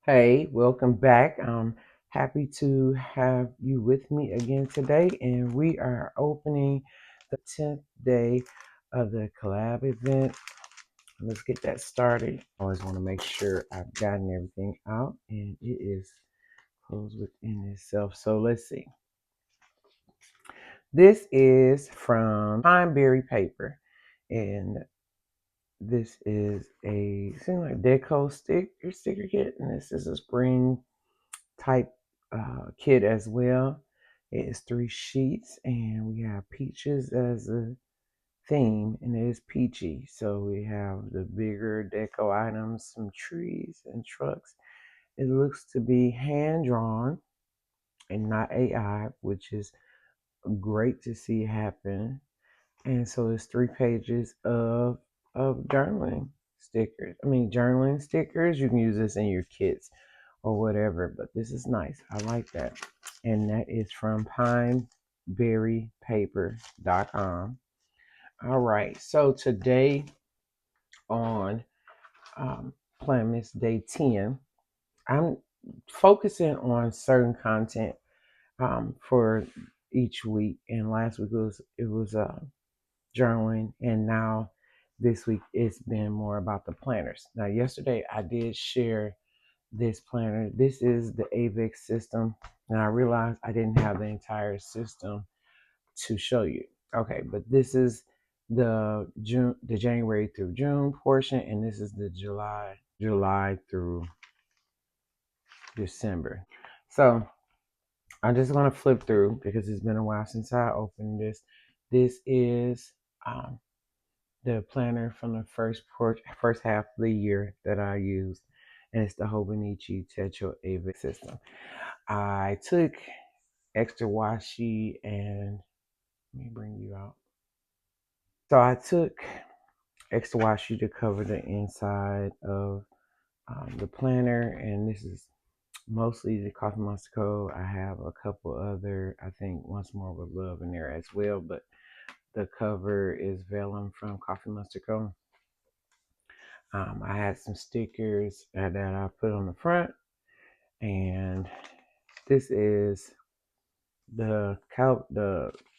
Hey, welcome back. I'm happy to have you with me again today, and we are opening the 10th day of the Collab event. Let's get that started. I always want to make sure I've gotten everything out, and it is closed within itself. So let's see. This is from Pine Berry Paper, and this is a seems like deco sticker kit, and this is a spring type kit as well. It is 3 sheets, and we have peaches as a theme, and it is peachy. So we have the bigger deco items, some trees and trucks. It looks to be hand drawn and not AI, which is great to see happen. And so it's 3 pages of journaling stickers. I mean, journaling stickers. You can use this in your kits or whatever, but this is nice. I like that. And that is from pineberrypaper.com. All right. So today on Planmas Day 10, I'm focusing on certain content for each week. And last week it was journaling, and now this week it's been more about the planners. Now, yesterday I did share this planner. This is the Avec system, and I realized I didn't have the entire system to show you. Okay, but this is the January through June portion, and this is the July through December. So I'm just gonna flip through because it's been a while since I opened this. This is um, the planner from the first half of the year that I used, and it's the Hobonichi Avec system. I took extra washi and let me bring you out. So I took extra washi to cover the inside of the planner, and this is mostly the Coffee Monster Code. I have a couple other, I think Once More with Love in there as well, but the cover is vellum from Coffee Monster Code. I had some stickers that I put on the front, and this is the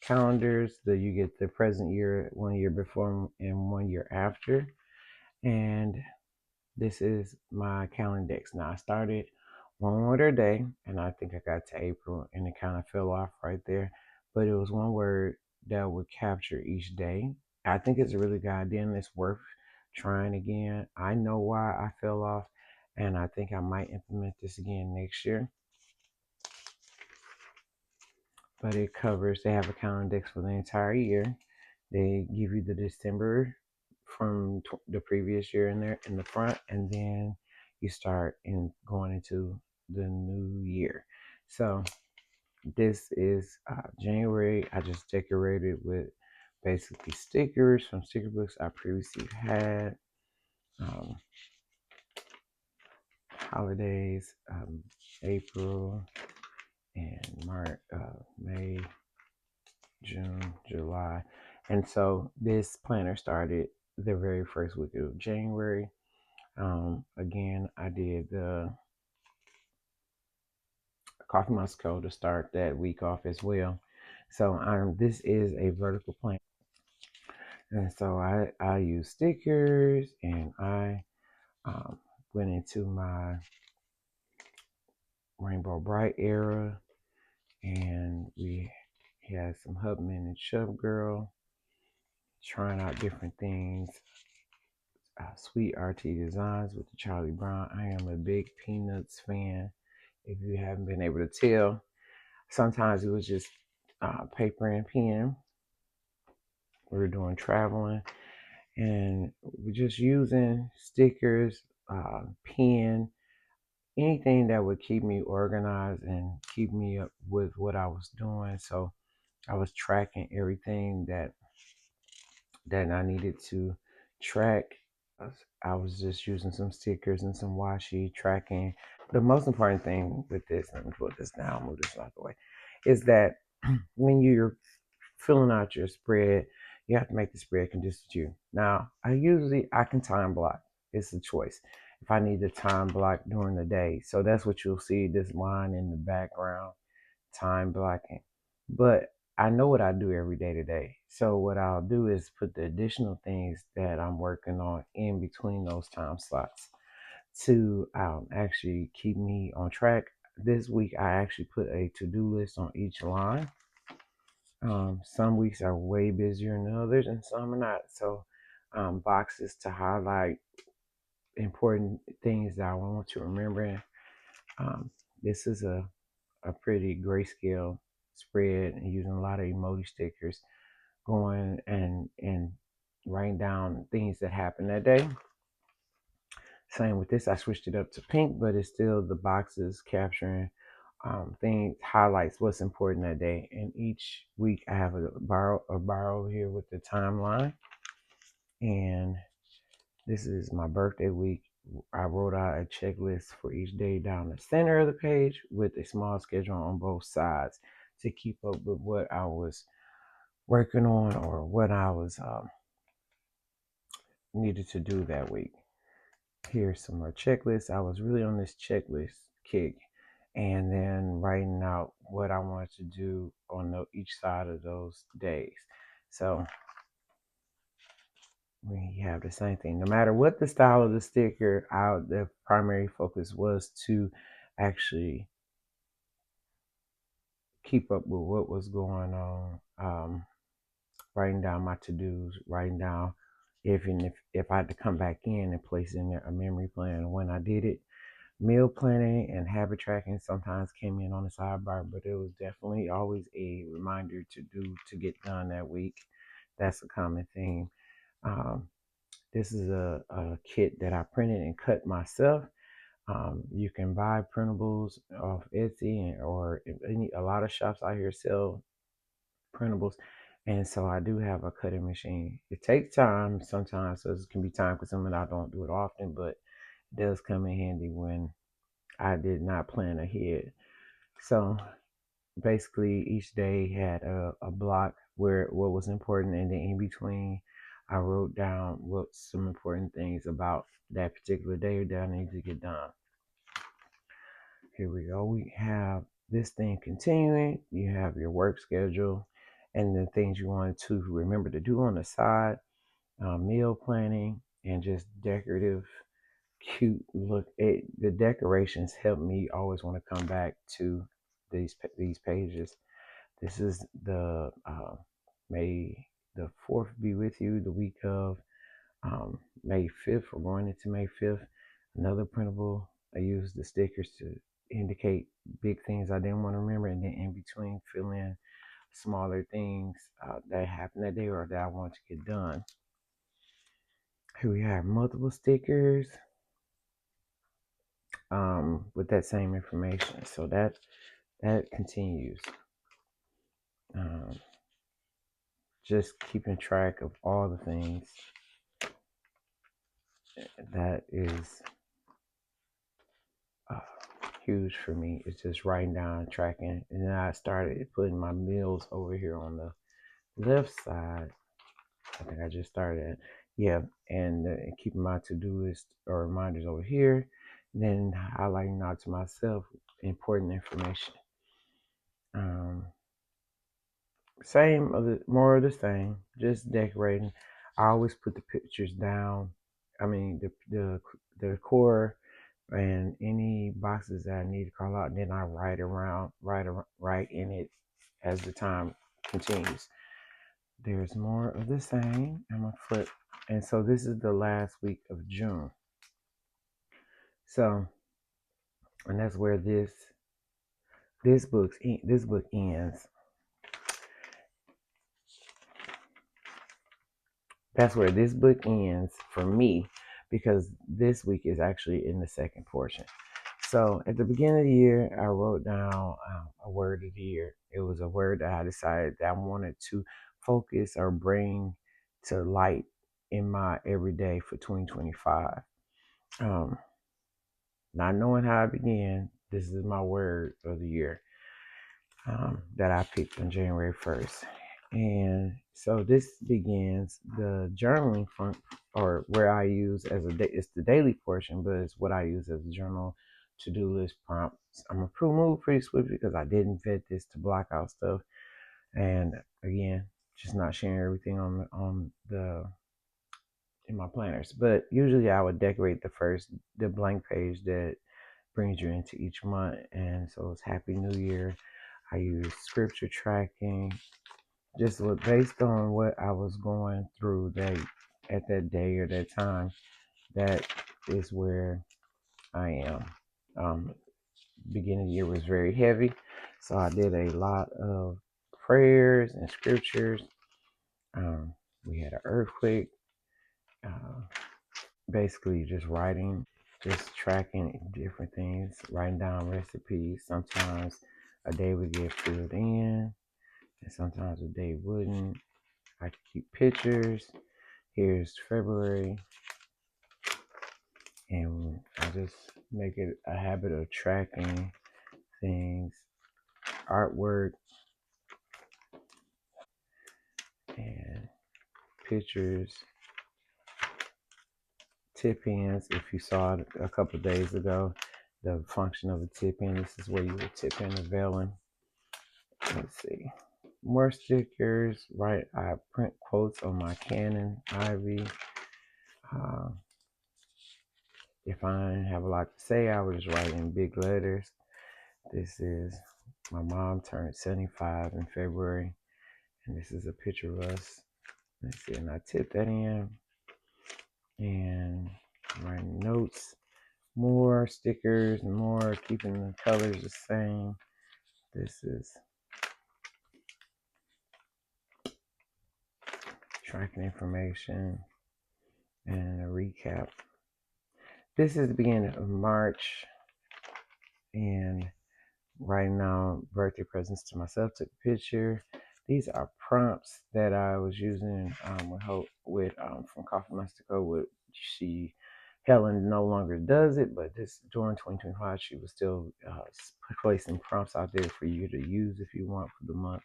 calendars that you get the present year, 1 year before and 1 year after. And this is my calendar decks. Now I started one order a day, and I think I got to April, and it kind of fell off right there. But it was one word that would capture each day. I think it's a really good idea, and it's worth trying again. I know why I fell off, and I think I might implement this again next year. But it covers, they have a calendar index for the entire year. They give you the December from the previous year in there in the front, and then you start in going into the new year. So this is January. I just decorated with basically stickers from sticker books I previously had. Um, Holidays, April and March, May, June, July. And so this planner started the very first week of January. Again, I did the Coffee Moscow to start that week off as well. So this is a vertical planner. And so I use stickers, and I went into my Rainbow Bright era, and we had some Hubman and Chub Girl trying out different things. Sweet RT Designs with the Charlie Brown. I am a big Peanuts fan. If you haven't been able to tell, sometimes it was just paper and pen. We were doing traveling, and we're just using stickers, pen, anything that would keep me organized and keep me up with what I was doing. So I was tracking everything that I needed to track. I was just using some stickers and some washi tracking. The most important thing with this, let me put this down, move this out the way, is that when you're filling out your spread, you have to make the spread conducive to you. Now, I can time block. It's a choice. if I need the time block during the day. So that's what you'll see, this line in the background, time blocking. But I know what I do every day today. So what I'll do is put the additional things that I'm working on in between those time slots to actually keep me on track. This week I actually put a to-do list on each line. Some weeks are way busier than others, and some are not. So boxes to highlight important things that I want to remember. This is a pretty grayscale spread and using a lot of emoji stickers, going and writing down things that happened that day. Same with this, I switched it up to pink, but it's still the boxes capturing things, highlights what's important that day. And each week I have a bar over here with the timeline. And this is my birthday week. I wrote out a checklist for each day down the center of the page with a small schedule on both sides to keep up with what I was working on or what I was needed to do that week. Here's some more checklists. I was really on this checklist kick, and then writing out what I wanted to do on each side of those days. So we have the same thing. No matter what the style of the sticker, the primary focus was to actually keep up with what was going on. Writing down my to-dos, writing down if I had to come back in and place in there a memory plan when I did it. Meal planning and habit tracking sometimes came in on the sidebar, but it was definitely always a reminder to get done that week. That's a common theme. This is a kit that I printed and cut myself. You can buy printables off Etsy or a lot of shops out here sell printables. And so I do have a cutting machine. It takes time sometimes, so it can be time consuming. I don't do it often, but it does come in handy when I did not plan ahead. So basically each day had a block where what was important, and then in between I wrote down what some important things about that particular day that I need to get done. Here we go. We have this thing continuing. You have your work schedule and the things you want to remember to do on the side, meal planning, and just decorative, cute look. The decorations help me always want to come back to these pages. This is the May the 4th be with you, the week of May 5th. We're going into May 5th. Another printable. I use the stickers to indicate big things I didn't want to remember, and then in between fill in smaller things that happened that day or that I want to get done. Here we have multiple stickers with that same information. So that continues. Just keeping track of all the things that is huge for me. It's just writing down, tracking, and then I started putting my meals over here on the left side. I think I just started, yeah, and keeping my to-do list or reminders over here, and then highlighting out to myself important information. More of the same, just decorating. I always put the pictures down. I mean, the core and any boxes that I need to call out, and then I write in it as the time continues. There's more of the same. I'm gonna flip, and so this is the last week of June. So, and that's where this book ends. That's where this book ends for me, because this week is actually in the second portion. So at the beginning of the year, I wrote down a word of the year. It was a word that I decided that I wanted to focus or bring to light in my everyday for 2025. Not knowing how I began, this is my word of the year that I picked on January 1st. And so this begins the journaling from, or where I use as it's the daily portion, but it's what I use as a journal to-do list prompts. I'm gonna move pretty swiftly because I didn't vet this to block out stuff, and again, just not sharing everything on the in my planners. But usually I would decorate the blank page that brings you into each month, and so it's Happy New Year. I use scripture tracking, just based on what I was going through at that day or that time. That is where I am. Beginning of the year was very heavy, so I did a lot of prayers and scriptures. We had an earthquake. Uh, Basically, just writing, just tracking different things, writing down recipes. Sometimes a day would get filled in, and sometimes a day wouldn't. I could keep pictures. Here's February, and I just make it a habit of tracking things, artwork, and pictures, tip-ins. If you saw it a couple of days ago, the function of a tip-in, this is where you would tip in a veiling. Let's see. More stickers, right? I print quotes on my Canon Ivy. If I didn't have a lot to say, I would just write in big letters. This is my mom turned 75 in February, and this is a picture of us. Let's see, and I tip that in and writing notes, more stickers, more keeping the colors the same. This is tracking information and a recap. This is the beginning of March, and right now, birthday presents to myself. Took a picture. These are prompts that I was using with from Coffee Mystico. With Helen no longer does it, but this during 2025, she was still placing prompts out there for you to use if you want for the month.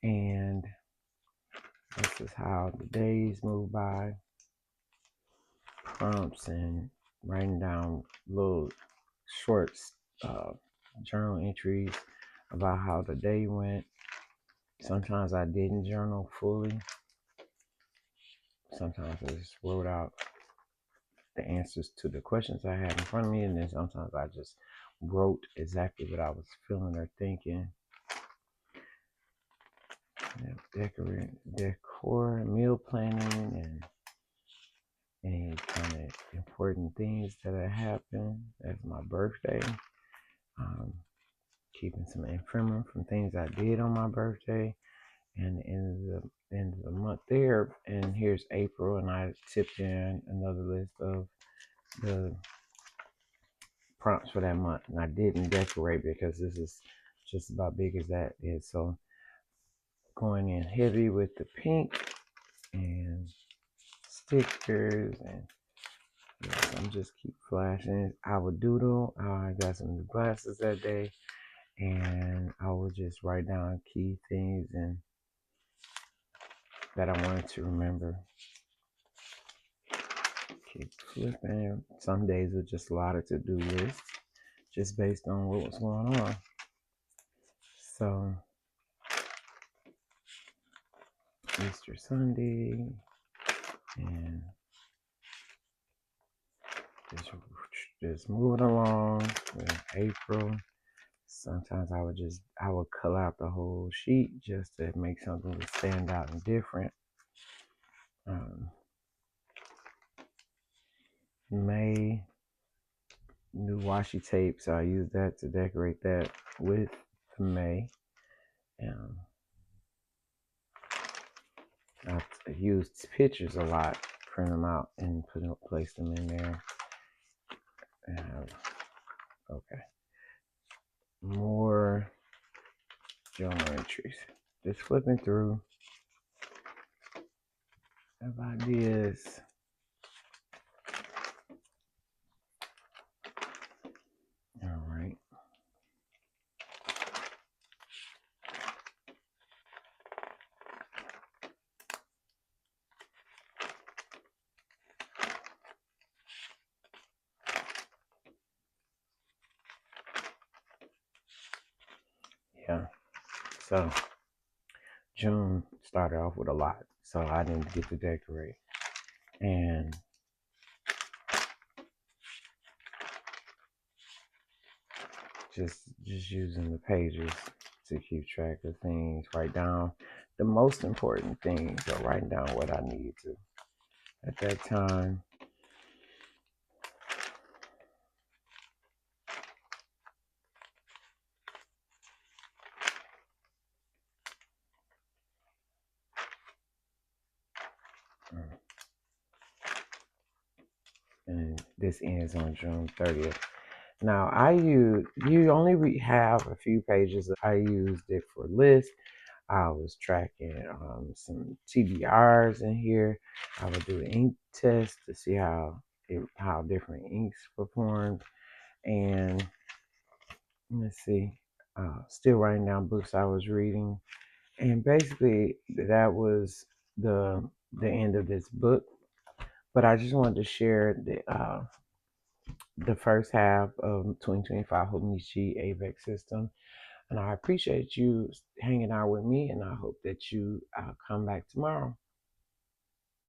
And this is how the days move by. Prompts and writing down little short journal entries about how the day went. Sometimes I didn't journal fully. Sometimes I just wrote out the answers to the questions I had in front of me, and then sometimes I just wrote exactly what I was feeling or thinking. Decor, meal planning, and any kind of important things that have happened. That's my birthday. Keeping some ephemera from things I did on my birthday, and the end of the month there. And here's April, and I tipped in another list of the prompts for that month, and I didn't decorate because this is just about big as that is. So going in heavy with the pink and stickers, and yes, I'm just keep flashing. I would doodle. I got some new glasses that day, and I would just write down key things and that I wanted to remember. Keep flipping. Some days were just a lot of to-do lists, just based on what was going on. So Easter Sunday, and just moving along with April. Sometimes I would color out the whole sheet just to make something to stand out and different. May, new washi tape, so I use that to decorate that with May. I used pictures a lot, print them out and place them in there. Okay, more journal entries. Just flipping through. Have ideas. All right. yeah. So June started off with a lot, so I didn't get to decorate, and just using the pages to keep track of things, write down the most important things, or writing down what I need to at that time. And this ends on June 30th. Now you only have a few pages. I used it for lists. I was tracking some TBRs in here. I would do an ink test to see how different inks performed. And let's see, still writing down books I was reading. And basically that was the end of this book. But I just wanted to share the first half of 2025 Hobonichi Avec system. And I appreciate you hanging out with me, and I hope that you come back tomorrow.